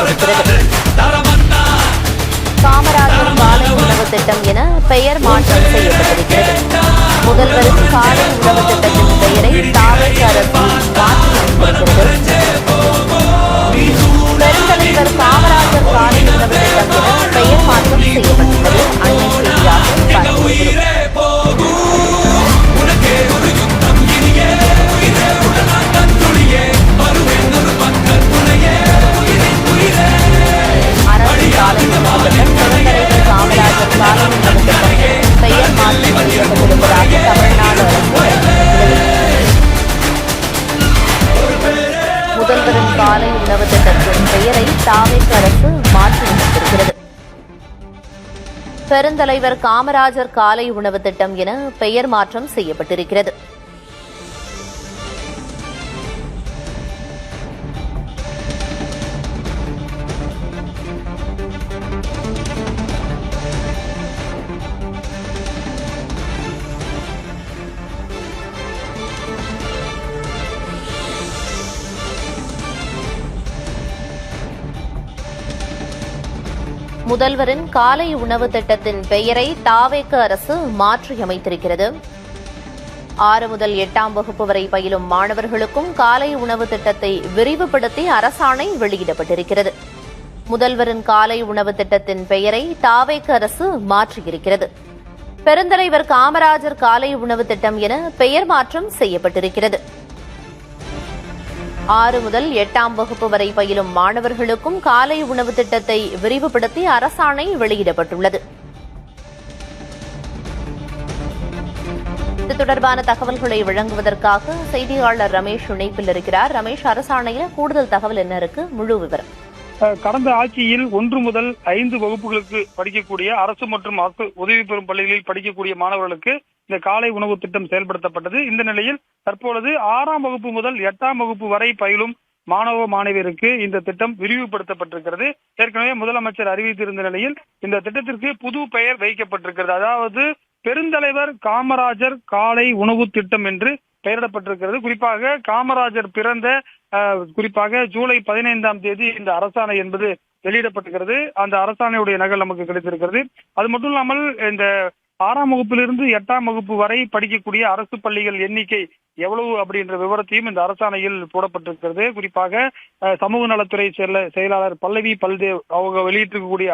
செய்யப்பட்டிருக்கிறது. காமராஜர் காலை உணவு திட்டம் என பெயர் மாற்றம் செய்யப்பட்டிருக்கிறது. முதல்வரின் காலை உணவு திட்டத்தின் பெயரை தாவேக அரசு மாற்றியிருக்கிறது. பெருந்தலைவர் காமராஜர் காலை உணவு திட்டம் என பெயர் மாற்றம் செய்யப்பட்டுள்ளது. அண்மை செய்தியாக பார்க்கிறோம். அரசு காலை உணவு திட்டம் பெருந்தலைவர் காமராஜர் காலை உணவு திட்டம் பெயர் மாற்றம் செய்யப்பட்டிருப்பதாக தமிழ்நாடு அரசு முதல்வரின் காலை உணவு திட்டத்தின் பெயரை தாவேக அரசு மாற்றியிருக்கிறது. பெருந்தலைவர் காமராஜர் காலை உணவு திட்டம் என பெயர் மாற்றம் செய்யப்பட்டிருக்கிறது. முதல்வரின் காலை உணவு திட்டத்தின் பெயரை தாவேக அரசு மாற்றியமைத்திருக்கிறது. 6 முதல் 8ஆம் வகுப்பு வரை பயிலும் மாணவர்களுக்கும் காலை உணவு திட்டத்தை விரிவுபடுத்தி அரசாணை வெளியிடப்பட்டிருக்கிறது. முதல்வரின் காலை உணவு திட்டத்தின் பெயரை தாவேக அரசு மாற்றியிருக்கிறது. பெருந்தலைவர் காமராஜர் காலை உணவு திட்டம் என பெயர் மாற்றம் செய்யப்பட்டிருக்கிறது. 6 முதல் 8ஆம் வகுப்பு வரை பயிலும் மாணவர்களுக்கும் காலை உணவு திட்டத்தை விரிவுபடுத்தி அரசாணை வெளியிடப்பட்டுள்ளது. இது தொடர்பான தகவல்களை வழங்குவதற்காக செய்தியாளர் ரமேஷ் இணைப்பில் இருக்கிறார். ரமேஷ், அரசாணையில் கூடுதல் தகவல் என்ன இருக்கு? முழு விவரம். கடந்த ஆட்சியில் 1 முதல் 5 வகுப்புகளுக்கு படிக்கக்கூடிய அரசு மற்றும் உதவி பெறும் பள்ளிகளில் படிக்கக்கூடிய மாணவர்களுக்கு இந்த காலை உணவு திட்டம் செயல்படுத்தப்பட்டது. இந்த நிலையில் தற்பொழுது 6ஆம் வகுப்பு முதல் 8ஆம் வகுப்பு வரை பயிலும் மாணவ மாணவியருக்கு இந்த திட்டம் விரிவுபடுத்தப்பட்டிருக்கிறது. ஏற்கனவே முதலமைச்சர் அறிவித்திருந்த நிலையில் இந்த திட்டத்திற்கு புது பெயர் வைக்கப்பட்டிருக்கிறது. அதாவது பெருந்தலைவர் காமராஜர் காலை உணவு திட்டம் என்று பெயரிடப்பட்டிருக்கிறது. குறிப்பாக காமராஜர் பிறந்த குறிப்பாக ஜூலை 15ஆம் தேதி இந்த அரசாணை என்பது வெளியிடப்பட்டிருக்கிறது. அந்த அரசாணையுடைய நகல் நமக்கு கிடைத்திருக்கிறது. அது மட்டும் இல்லாமல் இந்த 6ஆம் வகுப்பிலிருந்து 8ஆம் வகுப்பு வரை படிக்கக்கூடிய அரசு பள்ளிகள் எண்ணிக்கை எவ்வளவு அப்படின்ற விவரத்தையும் இந்த அரசாணையில் போடப்பட்டிருக்கிறது. குறிப்பாக சமூக நலத்துறை செயலாளர் பல்லவி பல்தேவ் அவங்க வெளியிட்டிருக்கக்கூடிய